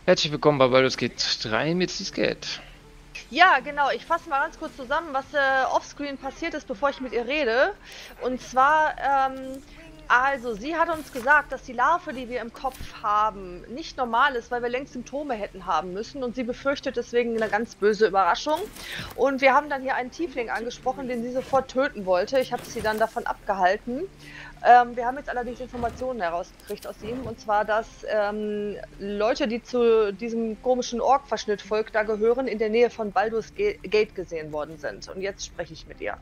Herzlich willkommen bei Baldur's Gate 3 mit Skate. Ja, genau. Ich fasse mal ganz kurz zusammen, was offscreen passiert ist, bevor ich mit ihr rede. Und zwar, also sie hat uns gesagt, dass die Larve, die wir im Kopf haben, nicht normal ist, weil wir längst Symptome hätten haben müssen. Und sie befürchtet deswegen eine ganz böse Überraschung. Und wir haben dann hier einen Tiefling angesprochen, den sie sofort töten wollte. Ich habe sie dann davon abgehalten. Wir haben jetzt allerdings Informationen herausgekriegt aus ihm, und zwar, dass Leute, die zu diesem komischen Ork-Verschnittvolk da gehören, in der Nähe von Baldur's Gate gesehen worden sind. Und jetzt spreche ich mit ihr.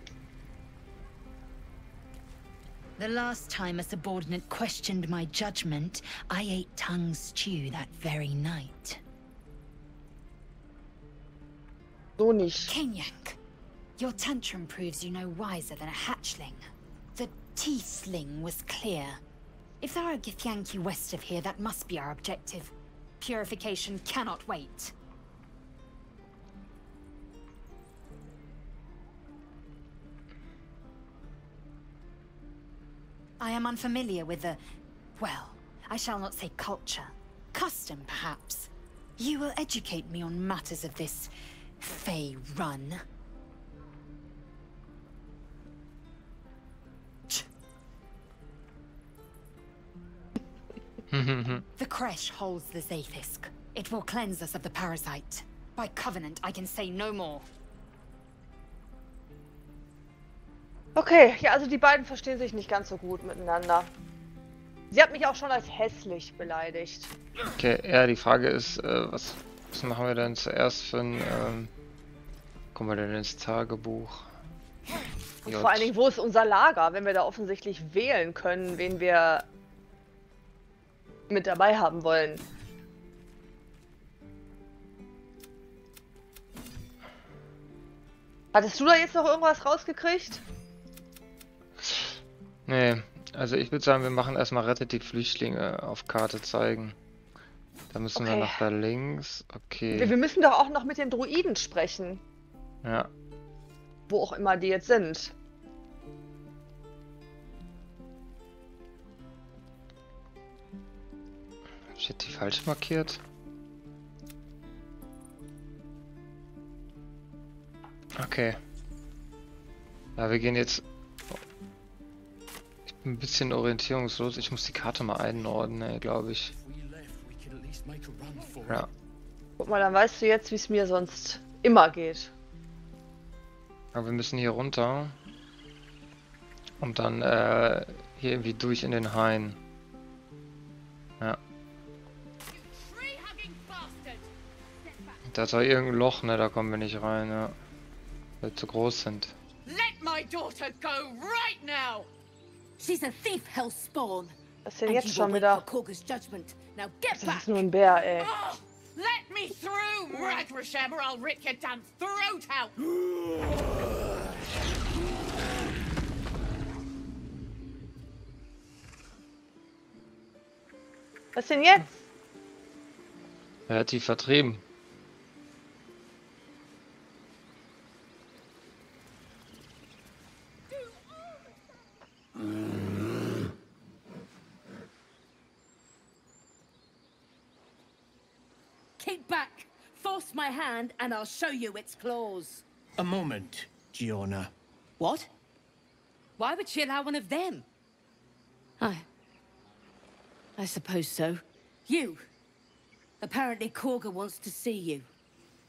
The last time a subordinate questioned my judgment, I ate tongue stew that very night. So nicht. Kenyank, your tantrum proves you no wiser than a hatchling. The Tiefling was clear. If there are Githyanki west of here, that must be our objective. Purification cannot wait. I am unfamiliar with the... well, I shall not say culture. Custom, perhaps. You will educate me on matters of this... Fey run. The creche holds the Zaythisk. It will cleanse us of the parasite. By covenant, I can say no more. Okay, ja, also die beiden verstehen sich nicht ganz so gut miteinander. Sie hat mich auch schon als hässlich beleidigt. Okay, ja, die Frage ist, was machen wir denn zuerst für ein, kommen wir denn ins Tagebuch? Und vor allen Dingen, wo ist unser Lager, wenn wir da offensichtlich wählen können, wen wir mit dabei haben wollen? Hattest du da jetzt noch irgendwas rausgekriegt? Nee, also ich würde sagen, wir machen erstmal rettet die Flüchtlinge auf Karte zeigen. Da müssen wir nach da links. Okay. Wir müssen doch auch noch mit den Druiden sprechen. Ja. Wo auch immer die jetzt sind. Hab ich jetzt die falsch markiert? Okay. Ja, wir gehen jetzt... Ich bin ein bisschen orientierungslos. Ich muss die Karte mal einordnen, glaube ich. Ja. Guck mal, dann weißt du jetzt, wie es mir sonst immer geht. Aber wir müssen hier runter. Und dann hier irgendwie durch in den Hain. Ja. Da ist auch irgendein Loch, ne? Da kommen wir nicht rein, ja. Weil wir zu groß sind. Let my daughter go right now. She's a thief, hellspawn. Was ist denn jetzt schon wieder? Now get Das back. ist nur ein Bär, ey. Oh, let me through, Ragrasham, or I'll rip your damn throat out. Was denn jetzt? Er hat die vertrieben. Keep back. Force my hand and I'll show you its claws. A moment, Giona. What? Why would she allow one of them? I suppose so. You. Apparently Kagha wants to see you.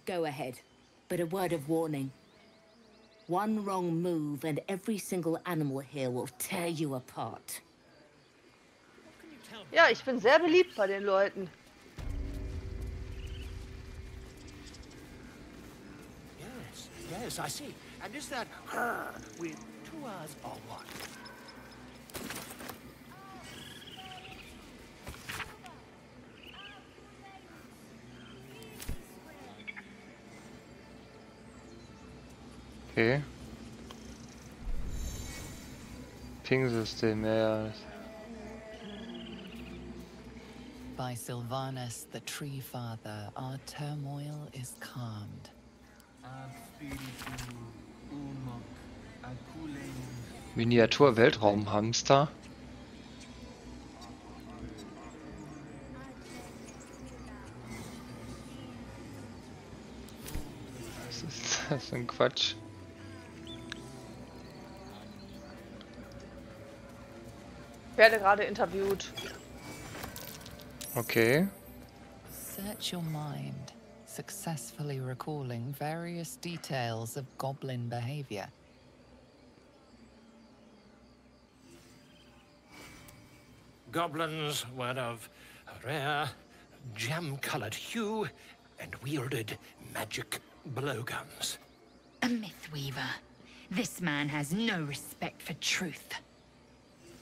Go ahead. But a word of warning. One wrong move and every single animal here will tear you apart. Ja, ich bin sehr beliebt bei den Leuten. Yes, I see. And is that her with two R's or what? Okay. Ping-System, ja. By Sylvanus, the Tree Father, our turmoil is calmed. Miniatur-Weltraumhamster. Das ist ein Quatsch. Ich werde gerade interviewt. Okay. Search your mind, successfully recalling various details of goblin behavior. Goblins were of a rare, jam-colored hue and wielded magic blowguns. A myth weaver. This man has no respect for truth.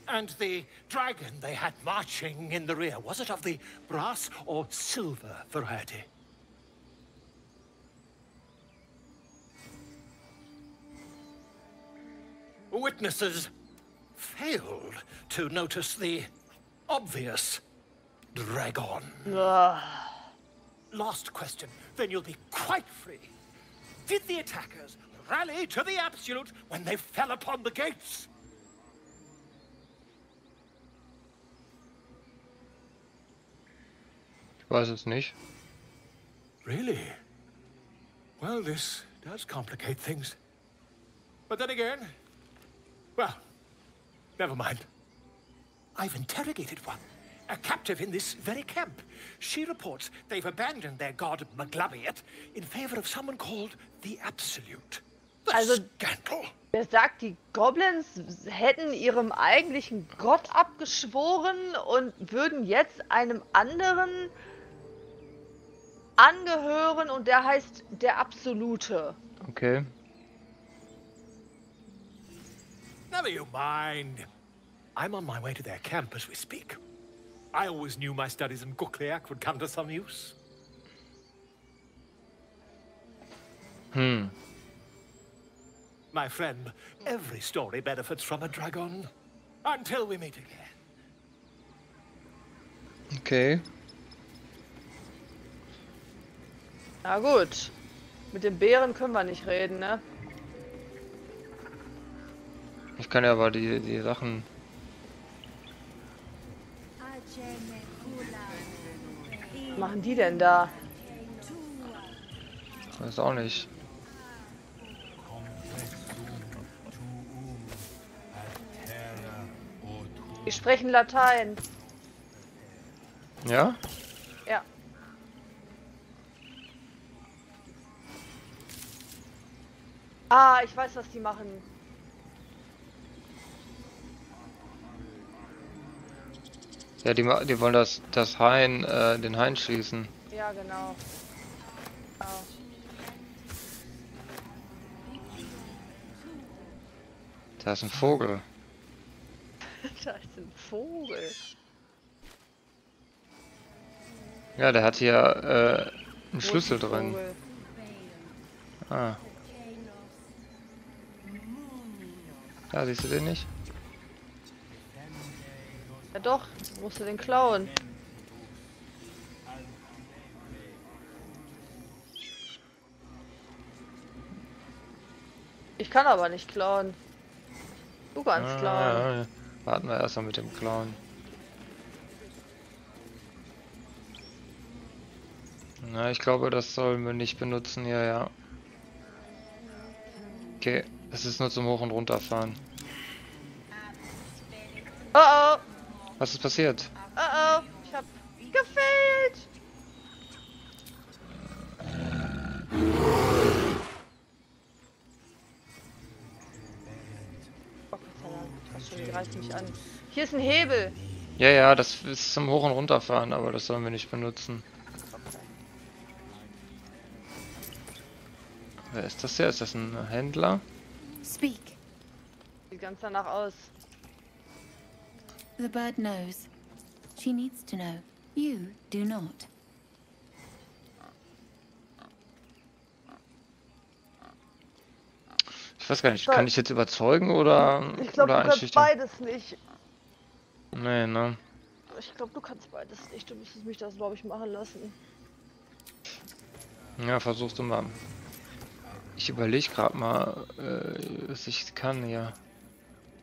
And the dragon they had marching in the rear, was it of the brass or silver variety? Witnesses failed to notice the obvious dragon. Ugh. Last question, then you'll be quite free. Did the attackers rally to the absolute when they fell upon the gates? Ich weiß es nicht. Really? Well, this does complicate things. But then again, well, never mind. I've interrogated one, a captive in this very camp. She reports they've abandoned their god Maglabiyet in favor of someone called the Absolute. The scandal. Wer sagt, die Goblins hätten ihrem eigentlichen Gott abgeschworen und würden jetzt einem anderen angehören und der heißt der Absolute. Okay. Never you mind. I'm on my way to their camp as we speak. I always knew my studies in Gukleak would come to some use. My friend, every story benefits from a dragon. Until we meet again. Okay. Na gut. Mit den Bären können wir nicht reden, ne? Ich kann ja aber die Sachen. Was machen die denn da? Weiß auch nicht. Die sprechen Latein. Ja? Ja. Ah, ich weiß, was die machen. Ja, die wollen das Hain, den Hain schließen. Ja, genau. Oh. Da ist ein Vogel. Da ist ein Vogel. Ja, der hat hier einen Wo ist Schlüssel der drin. Vogel? Ah. Da siehst du den nicht? Ja doch, musst du den klauen. Ich kann aber nicht klauen. Du kannst klauen. Ja. Warten wir erstmal mit dem Klauen. Na, ich glaube, das sollen wir nicht benutzen hier, ja. Okay, das ist nur zum Hoch- und Runterfahren. Oh oh! Was ist passiert? Oh oh! Ich hab gefehlt! Oh Gott sei Dank, das schon, die reißt mich an. Hier ist ein Hebel! Ja, das ist zum Hoch- und Runterfahren, aber das sollen wir nicht benutzen. Wer ist das hier? Ist das ein Händler? Speak. Sieht ganz danach aus. The bird knows. She needs to know. You do not. Ich weiß gar nicht, kann ich jetzt überzeugen oder Ich glaube, oder du kannst einschüchtern? beides nicht. Nee, ne? Ich glaube, du kannst beides nicht. Du müsstest mich das, glaube ich, machen lassen. Ja, versuchst du mal. Ich überlege gerade mal, was ich kann, ja.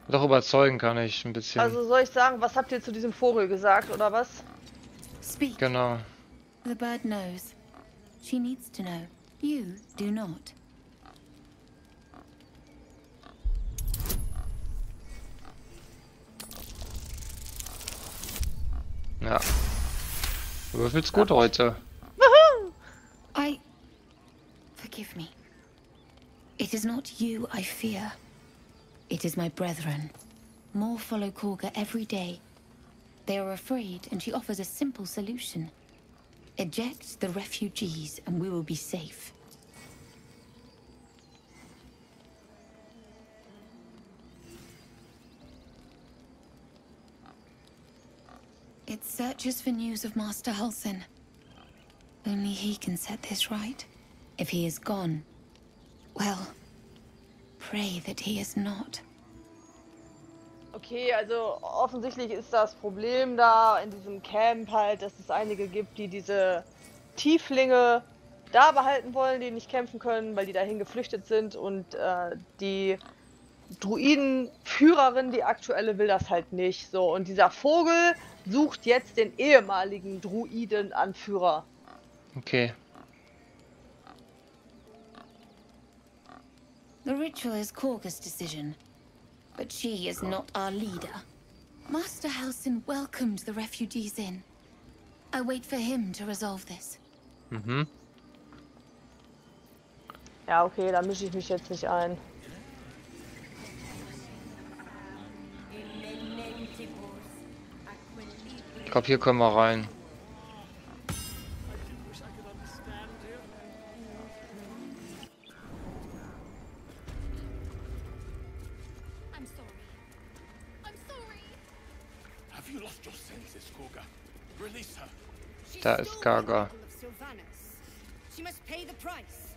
Doch überzeugen kann ich ein bisschen. Also soll ich sagen, was habt ihr zu diesem Vogel gesagt, oder was? Speak. Genau. The bird knows. She needs to know. You do not. Ja. Du würfelst gut heute. Forgive me. It is not you I fear. It is my brethren. More follow Kagha every day. They are afraid, and she offers a simple solution. Eject the refugees, and we will be safe. It searches for news of Master Halsin. Only he can set this right. If he is gone, well, pray that he is not. Okay, also offensichtlich ist das Problem da in diesem Camp halt, dass es einige gibt, die diese Tieflinge da behalten wollen, die nicht kämpfen können, weil die dahin geflüchtet sind, und die Druidenführerin, die aktuelle, will das halt nicht. So, und dieser Vogel sucht jetzt den ehemaligen Druidenanführer. Okay. The ritual is Kagha's decision, but she is not our leader. Master Halsin welcomed the refugees in. I wait for him to resolve this. Mhm. Ja, okay, da mische ich mich jetzt nicht ein. Ich glaube, hier können wir rein. Da ist Kagha. She must pay the price.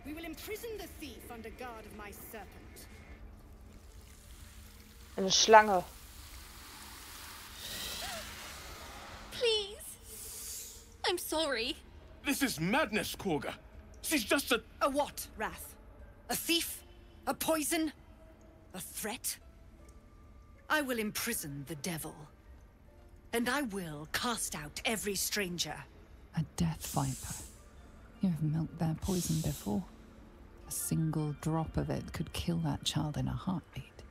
We will imprison the thief under guard of my serpent. Eine Schlange. Please. I'm sorry. This is madness, Kagha. She's just a... A what, Wrath? A thief? A poison? A threat? I will imprison the devil. And I will cast out every stranger. A death viper. You have milked their poison before. A single drop of it could kill that child in a heartbeat.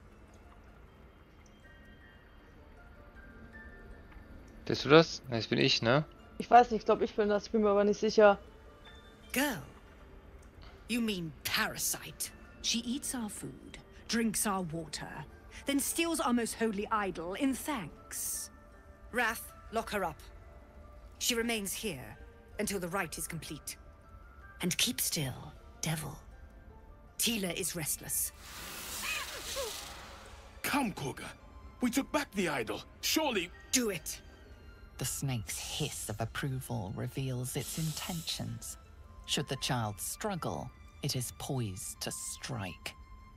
Bist du das? Ne, das bin ich, ne? Ich weiß nicht, ich glaube, ich bin das, bin mir aber nicht sicher. Girl? You mean parasite? She eats our food, drinks our water, then steals our most holy idol in thanks. Wrath, lock her up. She remains here until the rite is complete. And keep still, devil. Tila is restless. Come, Kagha. We took back the idol. Surely... Do it. The snake's hiss of approval reveals its intentions. Should the child struggle, it is poised to strike.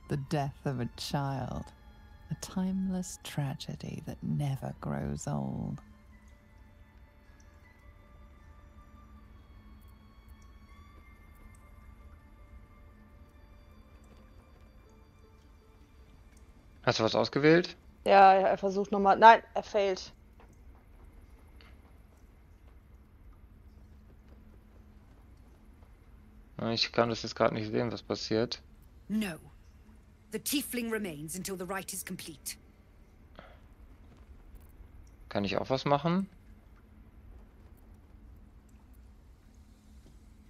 The death of a child. A timeless tragedy that never grows old. Hast du was ausgewählt? Ja, er versucht nochmal. Nein, er failt. Ich kann das jetzt gerade nicht sehen, was passiert. No. The tiefling remains until the rite is complete. Kann ich auch was machen?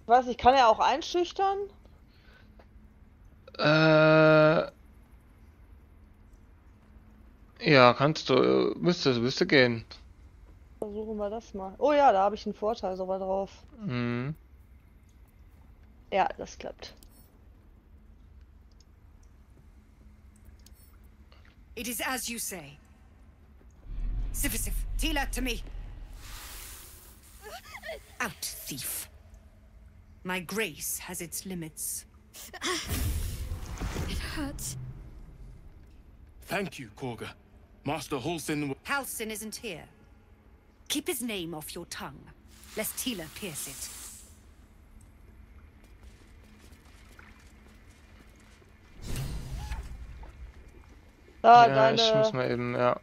Ich weiß nicht, kann er auch einschüchtern? Ja, kannst du. Müsste gehen. Versuchen wir das mal. Oh ja, da habe ich einen Vorteil sogar drauf. Mhm. Ja, das klappt. It is as you say. Sif, Tila, to me. Out, thief. My grace has its limits. It hurts. Thank you, Kagha. Master Halsin... Halsin isn't here. Keep his name off your tongue, lest Tila pierce it. Da, Ja, ich muss deine... mal eben, ja,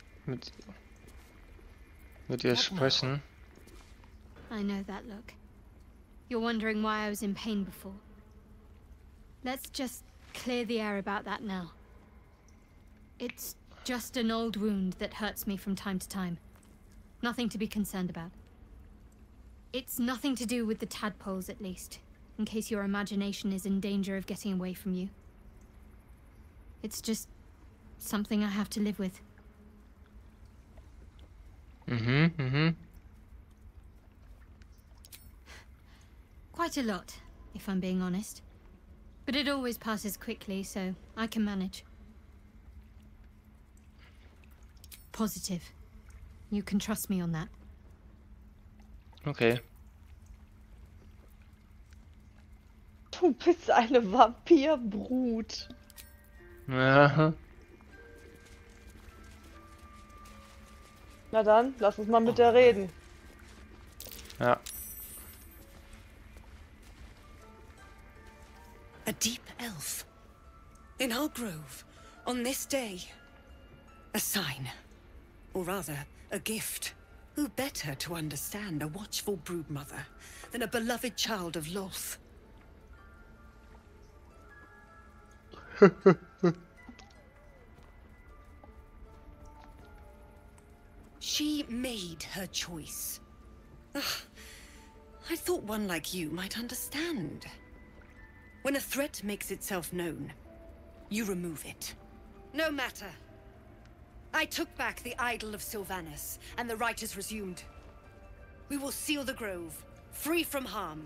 mit ihr sprechen. I know that look. You're wondering why I was in pain before. Let's just clear the air about that now. It's just an old wound that hurts me from time to time. Nothing to be concerned about. It's nothing to do with the tadpoles, at least, in case your imagination is in danger of getting away from you. It's just something I have to live with. Quite a lot, if I'm being honest. But it always passes quickly, so I can manage. Positive. You can trust me on that. Okay. Du bist eine Vampirbrut. Ja. Na dann, lass uns mal mit der reden. Ja. A deep elf. In our grove, on this day. A sign. Or rather, a gift. Who better to understand a watchful broodmother than a beloved child of Loth? She made her choice. Ugh, I thought one like you might understand. When a threat makes itself known, you remove it. No matter. I took back the idol of Sylvanas, and the rite is resumed. We will seal the grove, free from harm,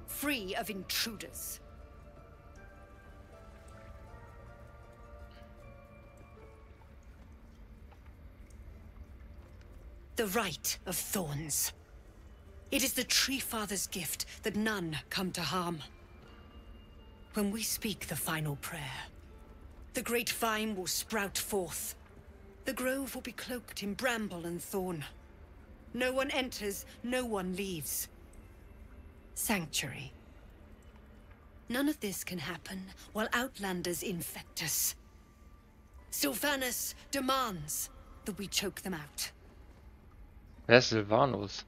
free of intruders. The rite of thorns. It is the Tree Father's gift that none come to harm. When we speak the final prayer, the great vine will sprout forth. The grove will be cloaked in bramble and thorn. No one enters, no one leaves. Sanctuary. None of this can happen while Outlanders infect us. Sylvanas demands that we choke them out. Wer ist Sylvanus?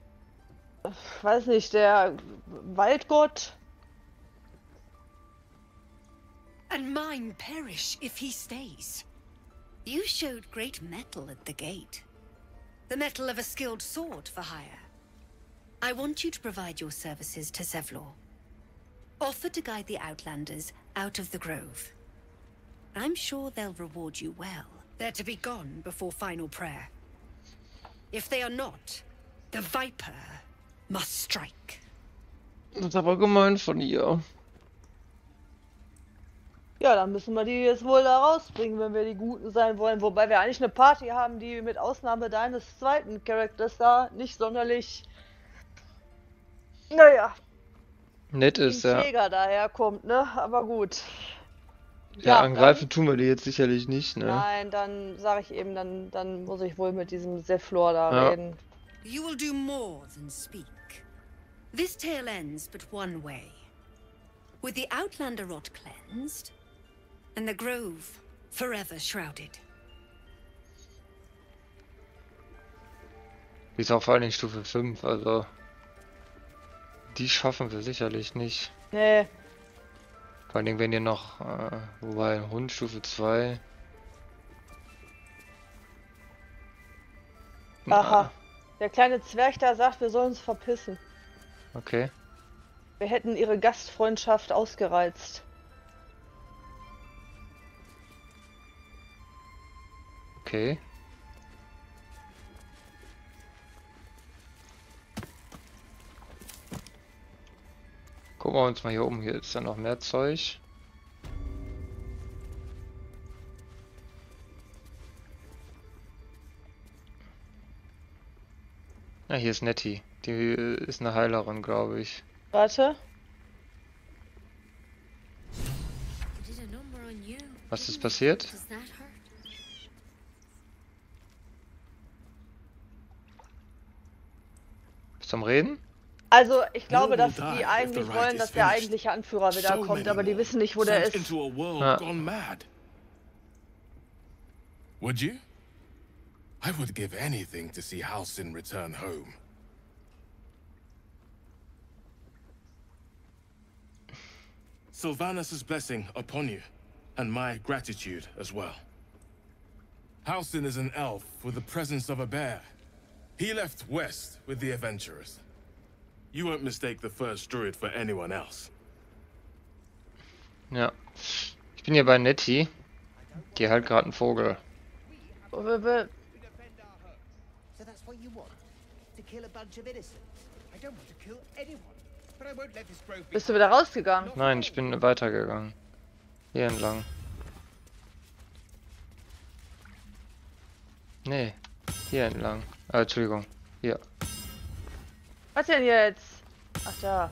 Weiß nicht, der Waldgott. And mine perish if he stays. You showed great mettle at the gate. The mettle of a skilled sword for hire. I want you to provide your services to Zevlor. Offer to guide the Outlanders out of the grove. I'm sure they'll reward you well. They're to be gone before final prayer. If they are not, the Viper must strike. Das ist aber gemein von ihr. Ja, dann müssen wir die jetzt wohl da rausbringen, wenn wir die Guten sein wollen. Wobei wir eigentlich eine Party haben, die mit Ausnahme deines zweiten Charakters da nicht sonderlich, naja, Nett ist, ja. Jäger daherkommt, ne? Aber gut. Ja, angreifen tun wir die jetzt sicherlich nicht, ne? Nein, dann sage ich eben, dann muss ich wohl mit diesem Zevlor da reden. You will do more than speak. This tale ends but one way. With the Outlander rot cleansed, and the grove forever shrouded. Die ist auch vor allem Stufe 5, also die schaffen wir sicherlich nicht. Nee. Vor allem wenn ihr noch, wobei ein Hund Stufe 2. Aha. Der kleine Zwerg da sagt, wir sollen uns verpissen. Okay. Wir hätten ihre Gastfreundschaft ausgereizt. Okay. Gucken wir uns mal hier oben, hier ist dann noch mehr Zeug. Ah, hier ist Nettie. Die ist eine Heilerin, glaube ich. Warte. Was ist passiert? Bist du am Reden? Also, ich glaube, dass die eigentlich wollen, dass der eigentliche Anführer wieder kommt, aber die wissen nicht, wo der ist. Ja. Would you? I would give anything to see Halsin return home. Sylvanas' blessing upon you, and my gratitude as well. Halsin is an elf with the presence of a bear, He left west with the adventurers. You won't mistake the first druid for anyone else. Ja. Ich bin hier bei Nettie. Die hält gerade einen Vogel. Oh, So that's what you want? To kill a bunch of innocents? I don't want to kill anyone, but I won't let this grove be. bist du wieder rausgegangen? Nein, ich bin weitergegangen. Hier entlang. Nee, hier entlang. Entschuldigung. Hier. Was denn jetzt? Ach da.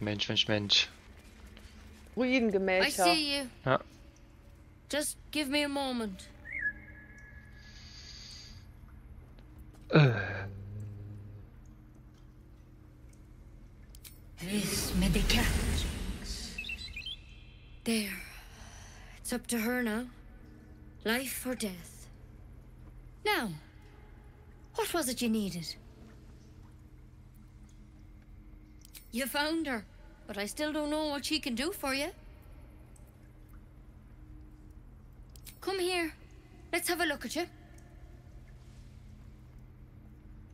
Mensch, Mensch, Mensch. I Ruinengemächer. see you. Ja. Just give me a moment. This medical. There. It's up to her now. Life or death. Now, what was it you needed? You found her, but I still don't know what she can do for you. Come here. Let's have a look at you.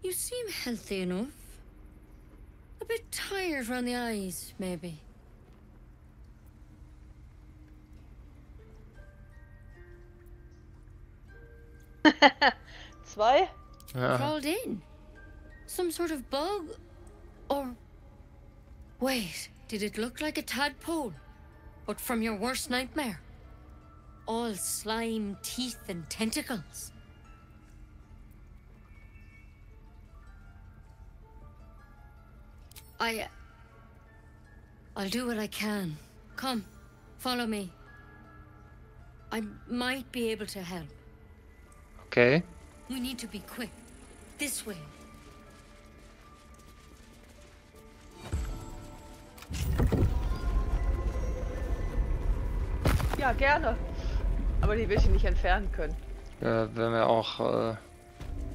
You seem healthy enough. A bit tired around the eyes, maybe. Zwei? Ja. Crawled in? Some sort of bug? Or... Wait, did it look like a tadpole? But from your worst nightmare? All slime, teeth, and tentacles. I'll do what I can. Come, follow me. I might be able to help. Okay. We need to be quick. This way. Ja, gerne. Aber die will ich nicht entfernen können. Ja, wenn wir auch.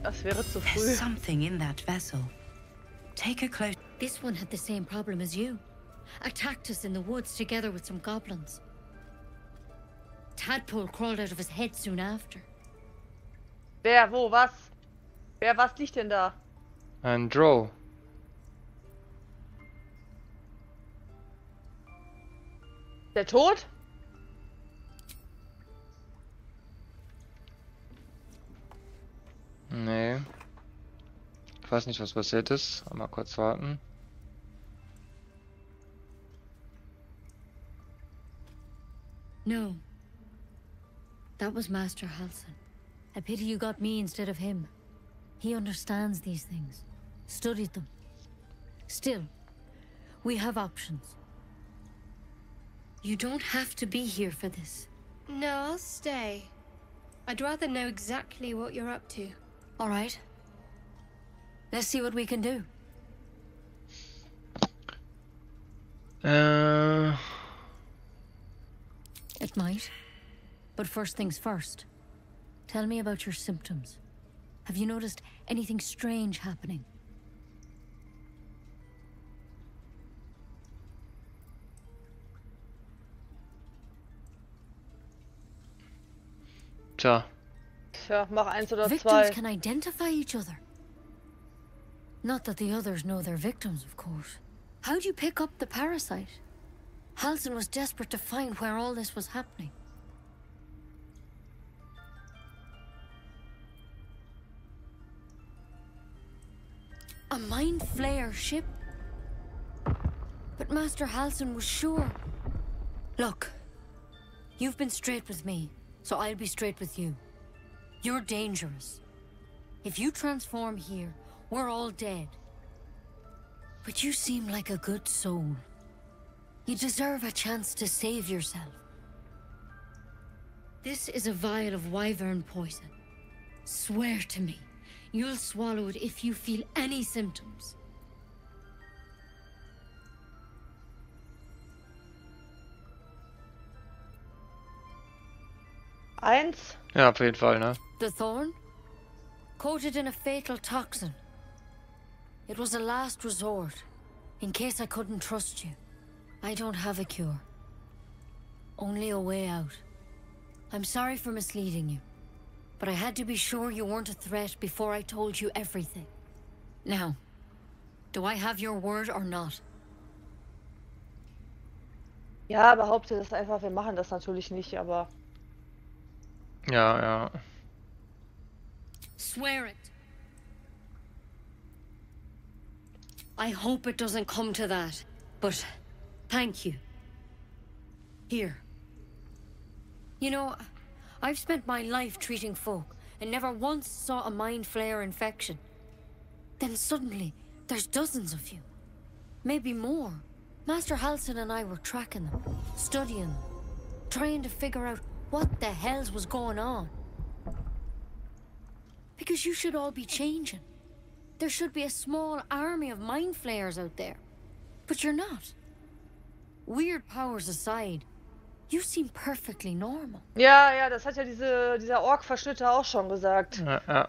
Das wäre zu früh. There's something in that vessel. Take a close. This one had the same problem as you. Attacked us in the woods together with some goblins. Tadpole crawled out of his head soon after. Wer, wo, was? Wer, was liegt denn da? Ein Drow. Der tot? Nee. Ich weiß nicht, was passiert ist. Mal kurz warten. No. That was Master Halsin. A pity you got me instead of him. He understands these things. Studied them. Still, we have options. You don't have to be here for this. No, I'll stay. I'd rather know exactly what you're up to. All right. Let's see what we can do. It might. But first things first. Tell me about your symptoms. Have you noticed anything strange happening? Tja. Tja, mach eins oder Victims zwei. can identify each other. Not that the others know they're victims, of course. How'd you pick up the parasite? Halsin was desperate to find where all this was happening. A mind flayer ship? But Master Halsin was sure. Look, you've been straight with me, so I'll be straight with you. You're dangerous. If you transform here, we're all dead. But you seem like a good soul. You deserve a chance to save yourself. This is a vial of wyvern poison. Swear to me, you'll swallow it if you feel any symptoms. Eins? Ja, auf jeden Fall, ne? The thorn? Coated in a fatal toxin. It was a last resort, in case I couldn't trust you. I don't have a cure. Only a way out. I'm sorry for misleading you. but I had to be sure you weren't a threat before I told you everything. Now, do I have your word or not? Ja, behaupte das einfach, wir machen das natürlich nicht, aber... Ja, ja. Swear it. I hope it doesn't come to that, but thank you. Here. You know, I've spent my life treating folk and never once saw a mind flare infection. Then suddenly, there's dozens of you. Maybe more. Master Halsin and I were tracking them, studying them, trying to figure out what the hells was going on. Because you should all be changing. There should be a small army of mind flayers out there. But you're not. Weird powers aside, you seem perfectly normal. Ja, ja, das hat ja dieser Ork-Verschnitter auch schon gesagt. Ja, ja.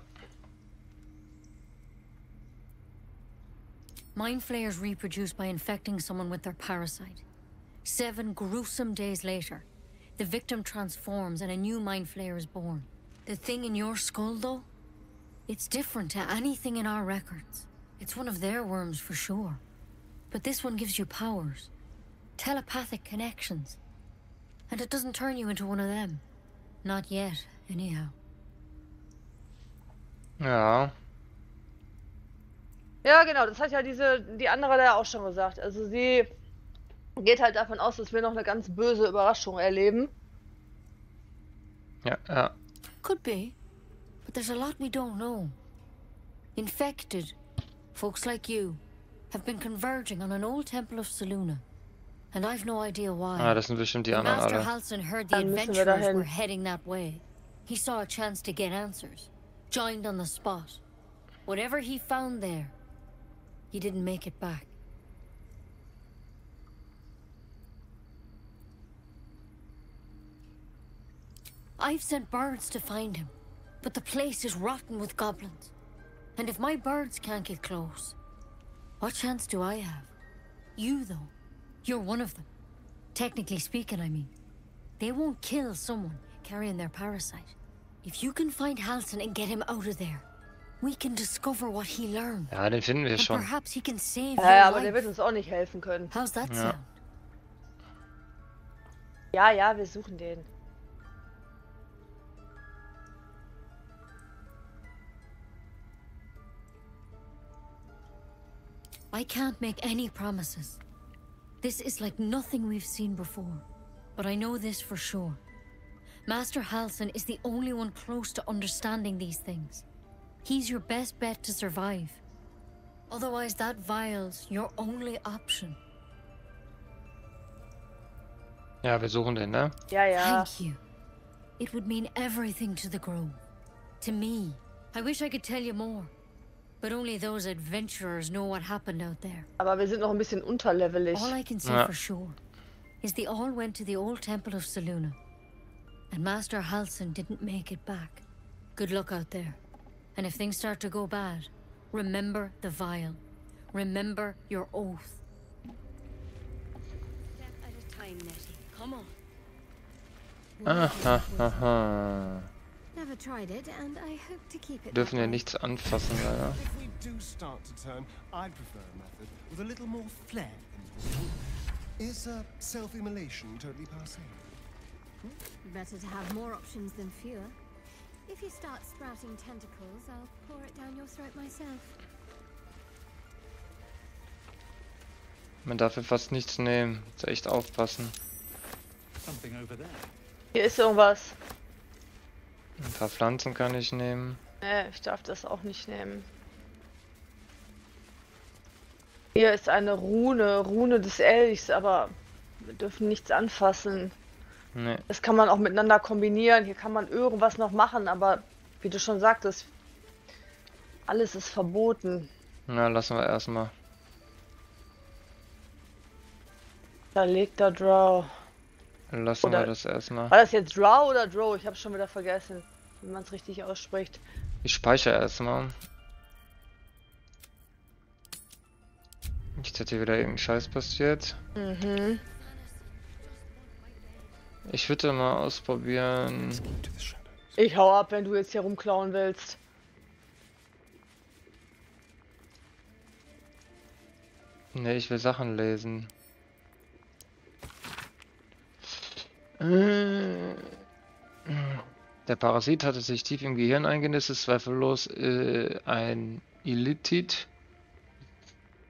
Mind flayers reproduce by infecting someone with their parasite. 7 gruesome days later, the victim transforms and a new mind flayer is born. The thing in your skull, though? It's different to anything in our records. It's one of their worms for sure. But this one gives you powers. Telepathic connections. And it doesn't turn you into one of them. Not yet, anyhow. Ja. Ja, genau, das hat ja die andere da auch schon gesagt. Also sie geht halt davon aus, dass wir noch eine ganz böse Überraschung erleben. Ja, ja. Could be. But there's a lot we don't know. Infected, folks like you, have been converging on an old temple of Selûne. And I've no idea why. Ah, das sind bestimmt die anderen Master alle. Halsin heard the Dann müssen wir adventurers dahin. were heading that way. He saw a chance to get answers. Joined on the spot. Whatever he found there, he didn't make it back. I've sent birds to find him, but the place is rotten with goblins. And if my birds can't get close, what chance do I have? You, though, you're one of them. Technically speaking, I mean. They won't kill someone carrying their parasite. If you can find Halsin and get him out of there, we can discover what he learned. Ja, den finden wir And schon. perhaps he can save Ja, your aber der wird life. uns auch nicht helfen können. How's that Ja. sound? Ja, ja, wir suchen den. I can't make any promises. This is like nothing we've seen before. But I know this for sure. Master Halsin is the only one close to understanding these things. He's your best bet to survive. Otherwise, that vial's your only option. Ja, wir suchen den, ne? Ja, ja. Thank you. It would mean everything to the Grove. To me. I wish I could tell you more. But only those adventurers know what happened out there. Aber wir sind noch ein bisschen unterlevelig. All I can say Ja. for sure is they all went to the old temple of Selûne. And Master Halsin didn't make it back. Good luck out there. And if things start to go bad, remember the vial. Remember your oath. Step at a time, Nettie. Come on. Aha, aha. Never tried it, and I hope to keep it. Dürfen that ja way. nichts anfassen, leider. If we do start to turn, I'd prefer a method with a little more flair than this. Is self-immolation totally passé? Better to have more options than fewer. If you start sprouting tentacles, I'll pour it down your throat myself. Man darf hier fast nichts nehmen. Muss echt aufpassen. Something over there. Hier ist irgendwas. Ein paar Pflanzen kann ich nehmen. Ich darf das auch nicht nehmen. Hier ist eine Rune des Elchs, aber wir dürfen nichts anfassen. Ne. Das kann man auch miteinander kombinieren. Hier kann man irgendwas noch machen, aber wie du schon sagtest, alles ist verboten. Na, lassen wir erstmal. Verlegter Drow. Lassen Oder- wir das erstmal. War das jetzt Drow oder Drow? Ich habe schon wieder vergessen, wie man es richtig ausspricht. Ich speichere erstmal. Nicht, dass hier wieder irgendein Scheiß passiert. Mhm. Ich würde mal ausprobieren. Let's go to the shadows. Ich hau ab, wenn du jetzt hier rumklauen willst. Ne, ich will Sachen lesen. Der Parasit hatte sich tief im Gehirn eingenistet, zweifellos ein Illithid.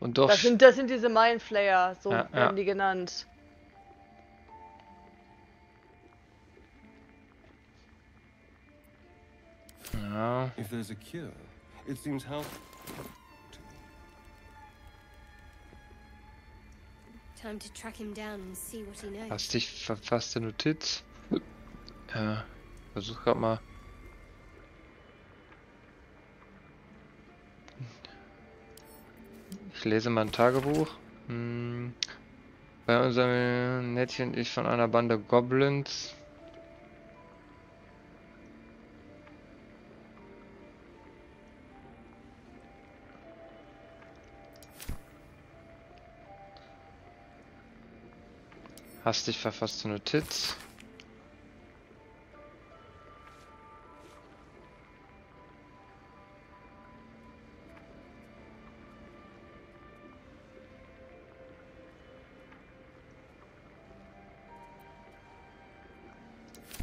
Und doch... Das sind diese Mindflayer, so Ja, werden die genannt. Ja. If there's a cure, it seems how... Time to track him down and see what he knows. Hast dich verfasste Notiz? Ja, versuch grad mal. Ich lese mal ein Tagebuch. Bei unserem Nettchen ist von einer Bande Goblins. Hastig verfasste Notiz.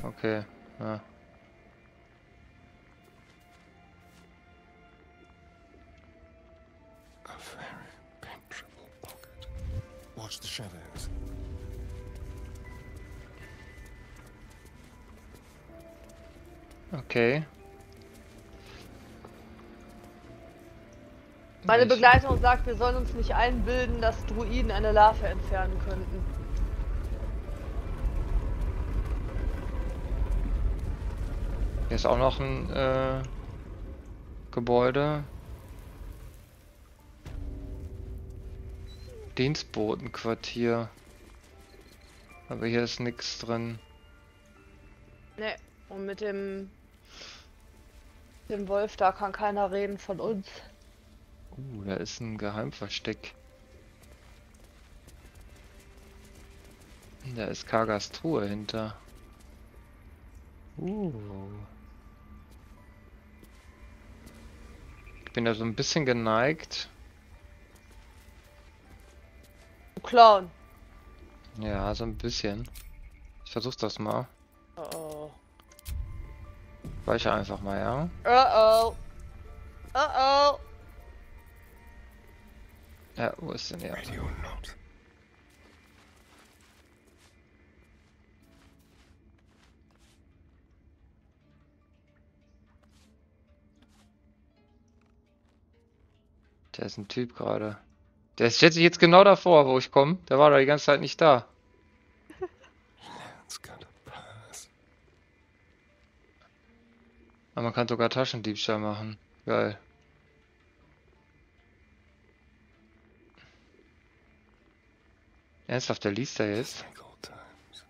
Okay, ja. A very penetrable pocket. Watch the shadows. Okay. Meine Begleitung sagt, wir sollen uns nicht einbilden, dass Druiden eine Larve entfernen könnten. Hier ist auch noch ein Gebäude. Dienstbotenquartier. Aber hier ist nichts drin. Ne, und mit dem Wolf da kann keiner reden von uns. Da ist ein Geheimversteck. Da ist Kagas Truhe hinter. Ich bin da so ein bisschen geneigt. Clown. Ja, so ein bisschen. Ich versuch das mal. Oh. Speichere einfach mal, ja? Oh. Oh. Ja, wo ist denn er? Radio not. Der ist ein Typ gerade. Der stellt sich jetzt genau davor, wo ich komme. Der war da die ganze Zeit nicht da. Let's go to pass. Aber man kann sogar Taschendiebstahl machen. Geil. Ernsthaft, der liest da jetzt? Like old times.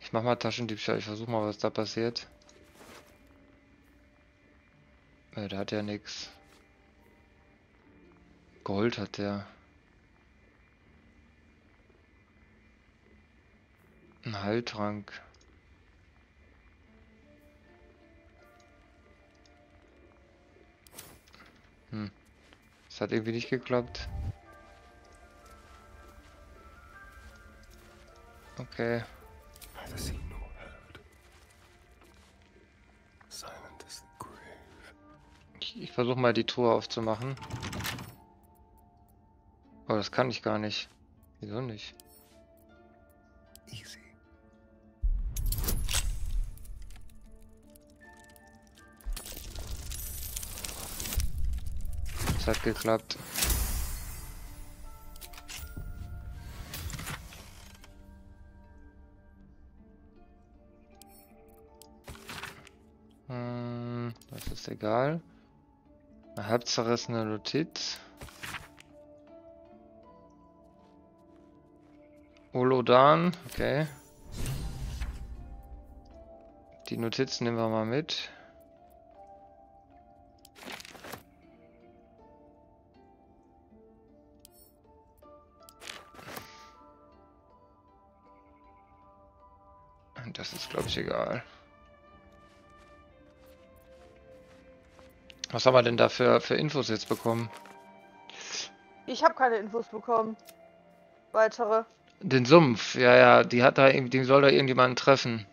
Ich mach mal Taschendiebstahl. Ich versuch mal, was da passiert. Der hat ja nix. Gold hat der. Ein Heiltrank. Das hat irgendwie nicht geklappt. Okay. Neither seen nor heard. Silent as the grave. Ich versuche mal die Truhe aufzumachen. Oh, das kann ich gar nicht. Wieso nicht? Easy. Das hat geklappt. Das ist egal. Eine halb zerrissene Notiz. Olodan, okay. Die Notiz nehmen wir mal mit. Das ist, glaube ich, egal. Was haben wir denn da für Infos jetzt bekommen? Ich habe keine Infos bekommen. Weitere. Den Sumpf, ja, die soll da irgendjemanden treffen.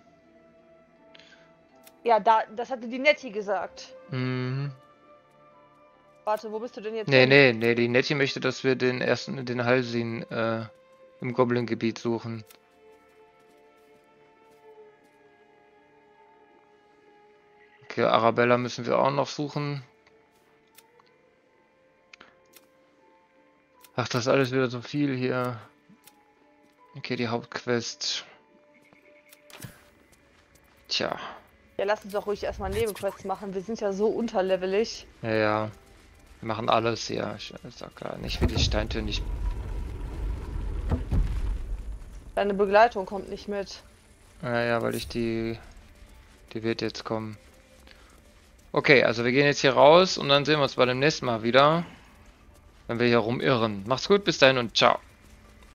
Ja, das hatte die Nettie gesagt. Mhm. Warte, wo bist du denn jetzt? Nee, die Nettie möchte, dass wir den Halsin im Goblin-Gebiet suchen. Okay, Arabella müssen wir auch noch suchen. Ach, das ist alles wieder so viel hier. Okay, die Hauptquest. Tja. Ja, lass uns doch ruhig erstmal Nebenquests machen. Wir sind ja so unterlevelig. Ja. Wir machen alles hier. Ist doch klar. Nicht wie die Steintür nicht. Deine Begleitung kommt nicht mit. Ja, weil die wird jetzt kommen. Okay, also wir gehen jetzt hier raus und dann sehen wir uns bei dem nächsten Mal wieder, wenn wir hier rumirren. Macht's gut, bis dahin und ciao.